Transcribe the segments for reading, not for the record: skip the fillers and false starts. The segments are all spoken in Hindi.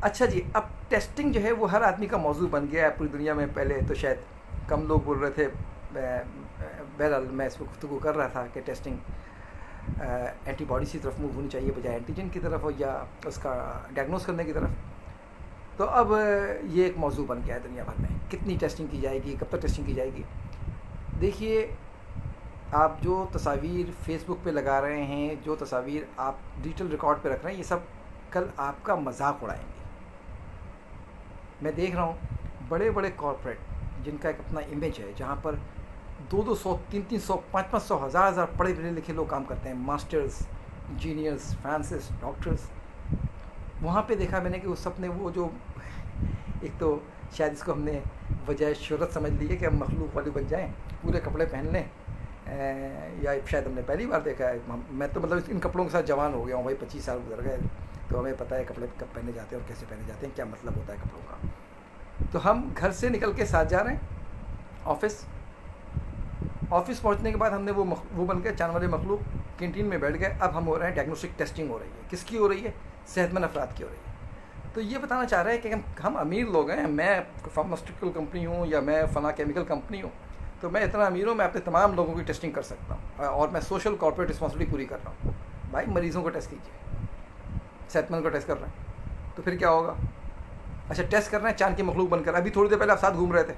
अच्छा जी, अब टेस्टिंग जो है वो हर आदमी का मौजू बन गया है पूरी दुनिया में। पहले तो शायद कम लोग बोल रहे थे। बहरहाल मैं इस पर गुफ्तगू कर रहा था कि टेस्टिंग एंटीबॉडीज़ की तरफ मूव होनी चाहिए बजाय एंटीजन की तरफ, और या उसका डायग्नोस करने की तरफ। तो अब ये एक मौजू बन गया है दुनिया भर में, कितनी टेस्टिंग की जाएगी, कब तक टेस्टिंग की जाएगी। देखिए, आप जो तस्वीर फेसबुक पे लगा रहे हैं, जो तस्वीर आप डिजिटल रिकॉर्ड पे रख रहे हैं, ये सब कल आपका मजाक उड़ाएंगे। मैं देख रहा हूँ बड़े बड़े कॉरपोरेट जिनका एक अपना इमेज है, जहाँ पर 200 300 500 हज़ार पढ़े पढ़े लिखे लोग काम करते हैं, मास्टर्स, इंजीनियर्स, फ्रांसिस, डॉक्टर्स। वहाँ पे देखा मैंने कि उस सब ने वो जो एक तो शायद इसको हमने वजह शोहरत समझ ली है कि हम मखलूक वाले बन जाएं, पूरे कपड़े पहन लें, या शायद हमने पहली बार देखा है। मैं तो मतलब इन कपड़ों के साथ जवान हो गया हूँ भाई, 25 साल गुजर गए, तो हमें पता है कपड़े कब पहने जाते हैं और कैसे पहने जाते हैं, क्या मतलब होता है कपड़ों का। तो हम घर से निकल के साथ जा रहे हैं ऑफिस पहुंचने के बाद हमने वो बन के चांद वाले मखलूक कैंटीन में बैठ गए। अब हम हो रहे हैं डायग्नोस्टिक टेस्टिंग हो रही है। किसकी हो रही है? सेहतमंद अफराद की हो रही है। तो ये बताना चाह रहे हैं कि हम अमीर लोग हैं, मैं फार्मास्यूटिकल कंपनी हूँ या मैं फला केमिकल कंपनी हूँ, तो मैं इतना अमीर हूँ, मैं अपने तमाम लोगों की टेस्टिंग कर सकता हूँ और मैं सोशल कॉर्पोरेट रिस्पॉन्सिबिलिटी पूरी कर रहा हूँ। भाई, मरीज़ों को टेस्ट कीजिए, सेहतमंद को टेस्ट कर रहे हैं तो फिर क्या होगा? अच्छा, टेस्ट कर रहे हैं चांद की मखलूक बनकर। अभी थोड़ी देर पहले आप साथ घूम रहे थे,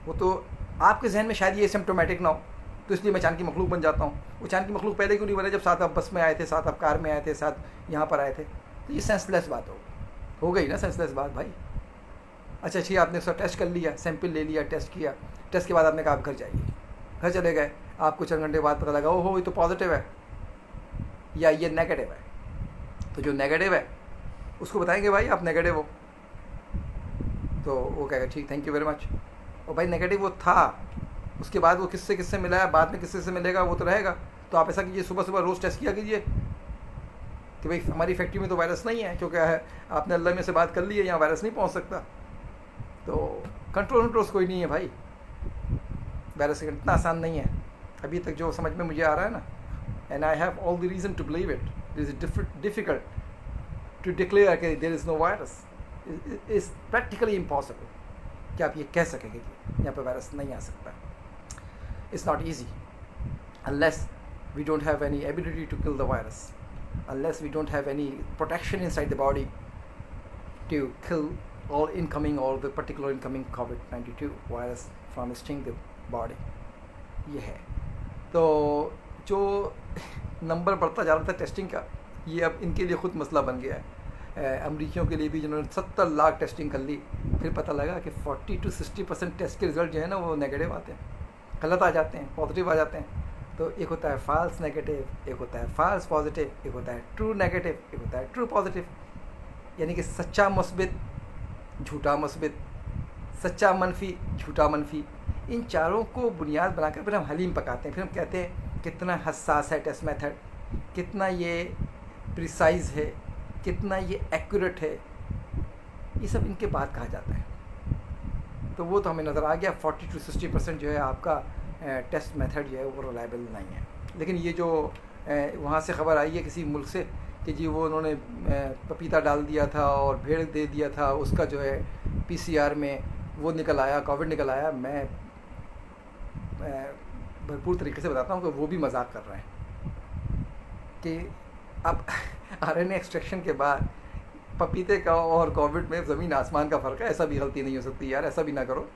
वो तो आपके जहन में शायद ये सिम्प्टोमेटिक ना हो, तो इसलिए मैं चांद की मखलूक बन जाता हूँ। वो चांद की मखलूक पहले क्यों नहीं बने जब साथ आप बस में आए थे, साथ आप कार में आए थे, साथ यहाँ पर आए थे? तो ये सेंसलेस बात हो गई ना, सेंसलेस बात भाई। अच्छा ठीक, आपने उसका टेस्ट कर लिया, सैंपल ले लिया, टेस्ट किया, टेस्ट के बाद आपने कहा आप घर जाइए, घर चले गए, आपको 4 घंटे बाद पता लगा ओहो ये तो पॉजिटिव है या ये नेगेटिव है। तो जो नेगेटिव है उसको बताएंगे भाई आप नेगेटिव हो, तो वो कहेगा ठीक, थैंक यू वेरी मच। और भाई नेगेटिव वो था, उसके बाद वो किससे मिला है, बाद में किससे मिलेगा वो तो रहेगा। तो आप ऐसा कीजिए, सुबह सुबह रोज़ टेस्ट किया कीजिए कि भाई हमारी फैक्ट्री में तो वायरस नहीं है, क्योंकि आपने अल्लाह में से बात कर ली है, यहाँ वायरस नहीं पहुँच सकता। तो कंट्रोल कोई नहीं है भाई, वायरस इतना आसान नहीं है अभी तक जो समझ में मुझे आ रहा है ना। And I have all the reason to believe it. This is difficult to declare कि there is no virus. Is practically impossible कि आप ये कह सकेंगे कि यहाँ पर वायरस नहीं आ सकता। It's not easy unless we don't have any ability to kill the virus, unless we don't have any protection inside the body to kill all incoming or the particular incoming COVID-19 virus from sting the body। ये है तो जो नंबर बढ़ता जा रहा था टेस्टिंग का, ये अब इनके लिए ख़ुद मसला बन गया है। अमरीकियों के लिए भी जिन्होंने 70 लाख टेस्टिंग कर ली, फिर पता लगा कि 40 to 60% टेस्ट के रिज़ल्ट जो है ना वो नेगेटिव आते हैं, गलत आ जाते हैं, पॉजिटिव आ जाते हैं। तो एक होता है फॉल्स नेगेटिव, एक होता है फॉल्स पॉजिटिव, एक होता है ट्रू नेगेटिव, एक होता है ट्रू पॉजिटिव। यानी कि सच्चा मुस्बित, झूठा मुस्बित, सच्चा मनफी, झूठा मनफी। इन चारों को बुनियाद बनाकर फिर हम हलीम पकाते हैं। फिर हम कहते हैं कितना हसास है टेस्ट मेथड, कितना ये प्रिसाइज है, कितना ये एक्यूरेट है। ये सब इनके बाद कहा जाता है। तो वो तो हमें नज़र आ गया, 40 to 60% जो है आपका टेस्ट मेथड जो है वो रिलायबल नहीं है। लेकिन ये जो वहाँ से ख़बर आई है किसी मुल्क से कि जी वो उन्होंने पपीता डाल दिया था और भेड़ दे दिया था, उसका जो है PCR में वो निकल आया, कोविड निकल आया। मैं भरपूर तरीके से बताता हूँ कि वो भी मजाक कर रहे हैं कि अब RNA एक्सट्रैक्शन के बाद पपीते का और कोविड में ज़मीन आसमान का फ़र्क है। ऐसा भी गलती नहीं हो सकती यार, ऐसा भी ना करो।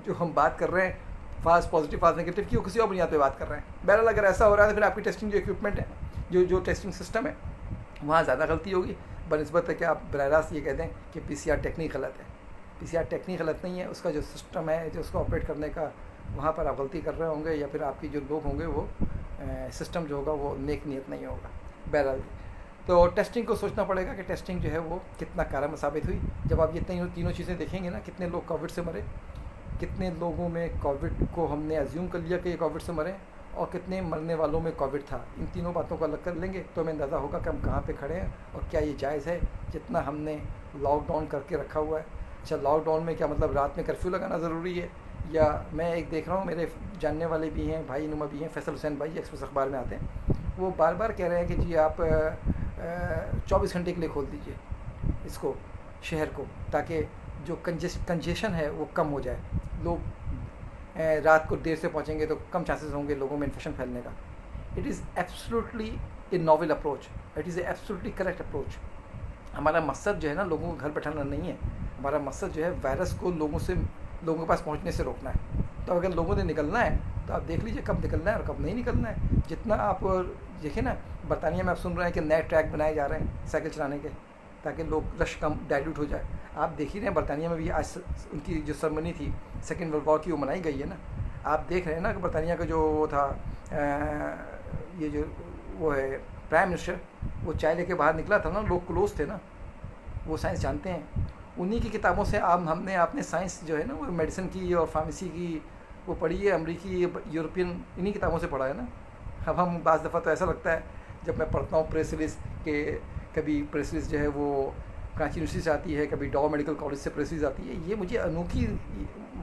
जो हम बात कर रहे हैं फास्ट पॉजिटिव फास्ट नेगेटिव की, वो किसी और बुनियाद पे बात कर रहे हैं। बहरहाल अगर ऐसा हो रहा है तो फिर आपकी टेस्टिंग जो इक्विपमेंट है, जो टेस्टिंग सिस्टम है, वहाँ ज़्यादा गलती होगी बनस्बत है कि आप बराह रास्त ये कह दें कि PCR टेक्निक गलत है। PCR टेक्निक गलत नहीं है, उसका जो सिस्टम है, जो उसको ऑपरेट करने का, वहाँ पर आप गलती कर रहे होंगे, या फिर आपकी जो लोग होंगे वो सिस्टम जो होगा वो नेक नीयत नहीं होगा। बहरहाल तो टेस्टिंग को सोचना पड़ेगा कि टेस्टिंग जो है वो कितना कारगर साबित हुई। जब आप ये तीनों चीज़ें देखेंगे ना, कितने लोग कोविड से मरे, कितने लोगों में कोविड को हमने अज्यूम कर लिया कि ये कोविड से मरे, और कितने मरने वालों में कोविड था, इन तीनों बातों को अलग कर लेंगे तो हमें अंदाज़ा होगा कि हम कहाँ पे खड़े हैं और क्या ये जायज़ है जितना हमने लॉकडाउन करके रखा हुआ है। अच्छा, लॉकडाउन में क्या मतलब रात में कर्फ्यू लगाना ज़रूरी है? या मैं एक देख रहा हूँ, मेरे जानने वाले भी हैं, भाई नुमा भी हैं, फैसल हुसैन भाई एक्सप्रेस अखबार में आते हैं, वो बार बार कह रहे हैं कि जी आप 24 घंटे के लिए खोल दीजिए। इसको शहर को, ताकि जो कंजेशन है वो कम हो जाए। लोग रात को देर से पहुंचेंगे तो कम चांसेस होंगे लोगों में इन्फेक्शन फैलने का। It is absolutely A novel approach, it is a absolutely correct approach. हमारा मकसद जो है ना लोगों को घर बैठाना नहीं है, हमारा मकसद जो है वायरस को लोगों के पास पहुंचने से रोकना है। तो अगर लोगों ने निकलना है तो आप देख लीजिए कब निकलना है और कब नहीं निकलना है। जितना आप देखिए ना, बरतानिया में आप सुन रहे हैं कि नए ट्रैक बनाए जा रहे हैं साइकिल चलाने के, ताकि लोग रश कम डाइल्यूट हो जाए। आप देख ही रहे हैं बरतानिया में भी आज उनकी जो सेरेमनी थी सेकेंड वर्ल्ड वॉर की वो मनाई गई है ना। आप देख रहे हैं ना कि बरतानिया का जो वो था ये जो वो है प्राइम मिनिस्टर, वो चाय लेके बाहर निकला था ना, लोग क्लोज थे ना, वो साइंस जानते हैं। उन्हीं की किताबों से आपने साइंस जो है ना वो मेडिसिन की और फार्मेसी की वो पढ़ी है, अमरीकी यूरोपियन इन्हीं किताबों से पढ़ा है ना। अब हम बाज़ दफ़ा तो ऐसा लगता है जब मैं पढ़ता हूँ प्रेस रिलीज़ के, कभी प्रेस रिलीज़ जो है वो कराची यूनिवर्सिटी से आती है, कभी डॉ मेडिकल कॉलेज से प्रेस रिलीज़ आती है, ये मुझे अनोखी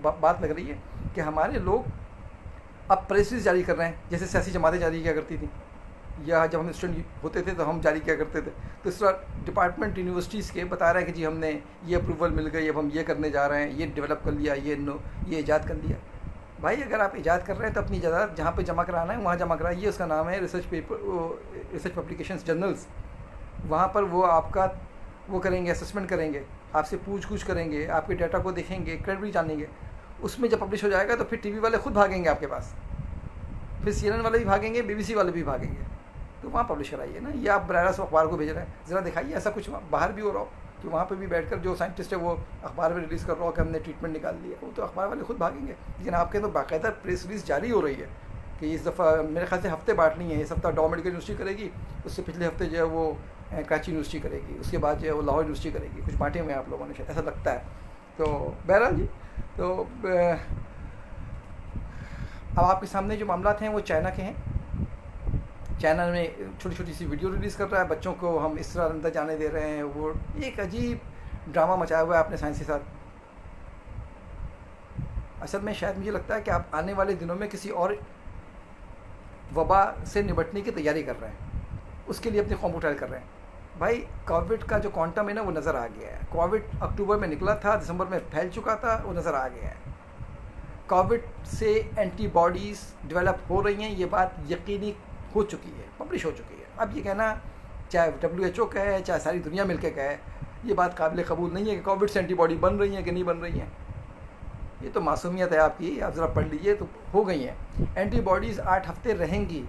बात लग रही है कि हमारे लोग अब प्रेस रिलीज़ जारी कर रहे हैं जैसे सियासी जमातें जारी किया करती थी, या जब हम स्टूडेंट होते थे तो हम जारी किया करते थे। तो इस तरह डिपार्टमेंट यूनिवर्सिटीज़ के बता रहा है कि जी हमने ये अप्रूवल मिल गई, अब हम ये करने जा रहे हैं, ये डेवलप कर लिया, ये ईजाद कर लिया। भाई अगर आप ईजाद कर रहे हैं तो अपनी इजाज़त जहाँ पे जमा कराना है वहाँ जमा कराइए। उसका नाम है रिसर्च पब्लिकेशंस जर्नल्स। वहाँ पर वो आपका वो करेंगे, असेसमेंट करेंगे, आपसे पूछ करेंगे, आपके डाटा को देखेंगे, क्रेडिबिलिटी जानेंगे। उसमें जब पब्लिश हो जाएगा तो फिर टीवी वाले खुद भागेंगे आपके पास, फिर CNN वाले भी भागेंगे, BBC वाले भी भागेंगे। तो वहाँ पब्लिश कराइए ना, ये आप बराह रास्त अखबार को भेज रहे हैं, ज़रा दिखाइए ऐसा कुछ बाहर भी हो रहा हो कि वहाँ पे भी बैठकर जो साइंटिस्ट है वो अखबार में रिलीज़ कर रहा हो कि हमने ट्रीटमेंट निकाल लिया, वो तो अखबार वाले खुद भागेंगे। लेकिन आपके तो बाकायदा प्रेस रिलीज़ जारी हो रही है कि इस दफ़ा मेरे ख्याल से हफ्ते बांटनी है। इस हफ्ता डॉ मेडिकल यूनिवर्सिटी करेगी, उससे पिछले हफ्ते जो है वो कराची यूनिवर्सिटी करेगी, उसके बाद जो है वो लाहौर यूनिवर्सिटी करेगी। कुछ बांटे हुए हैं आप लोगों ने, ऐसा लगता है। तो बहरहाल जी, तो अब आपके सामने जो मामला हैं वो चाइना के हैं। चाइना में छोटी छोटी सी वीडियो रिलीज़ कर रहा है, बच्चों को हम इस तरह अंदर जाने दे रहे हैं। वो एक अजीब ड्रामा मचाया हुआ है अपने साइंस के साथ। असल में शायद मुझे लगता है कि आप आने वाले दिनों में किसी और वबा से निपटने की तैयारी कर रहे हैं, उसके लिए अपनी कौम को ट्रायल कर रहे हैं। भाई कोविड का जो क्वांटम है ना वो नज़र आ गया है। कोविड अक्टूबर में निकला था, दिसंबर में फैल चुका था, वो नज़र आ गया है। कोविड से एंटीबॉडीज़ डेवलप हो रही हैं, ये बात यकीनी हो चुकी है, पब्लिश हो चुकी है। अब ये कहना चाहे WHO कहे चाहे सारी दुनिया मिलकर कहे, ये बात काबिल कबूल नहीं है कि कोविड से एंटीबॉडी बन रही हैं कि नहीं बन रही हैं। ये तो मासूमियत है आपकी, आप ज़रा पढ़ लीजिए तो हो गई हैं। एंटीबॉडीज़ 8 हफ्ते रहेंगी,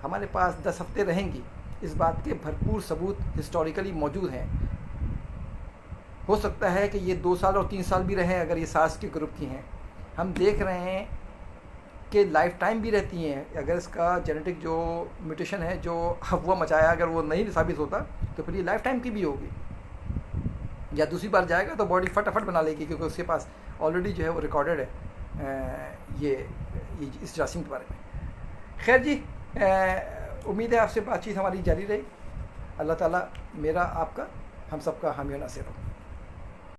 हमारे पास 10 हफ्ते रहेंगी, इस बात के भरपूर सबूत हिस्टोरिकली मौजूद हैं। हो सकता है कि ये 2 साल और 3 साल भी रहें अगर ये सार्स के ग्रुप की हैं। हम देख रहे हैं कि लाइफ टाइम भी रहती हैं। अगर इसका जेनेटिक जो म्यूटेशन है जो हवा मचाया, अगर वो नहीं साबित होता तो फिर ये लाइफ टाइम की भी होगी, या दूसरी बार जाएगा तो बॉडी फटाफट बना लेगी, क्योंकि उसके पास ऑलरेडी जो है वो रिकॉर्डेड है ये इस जरासीम के बारे में। खैर जी, उम्मीद है आपसे बातचीत हमारी जारी रही। अल्लाह ताला मेरा आपका हम सबका हामी नासिर हो।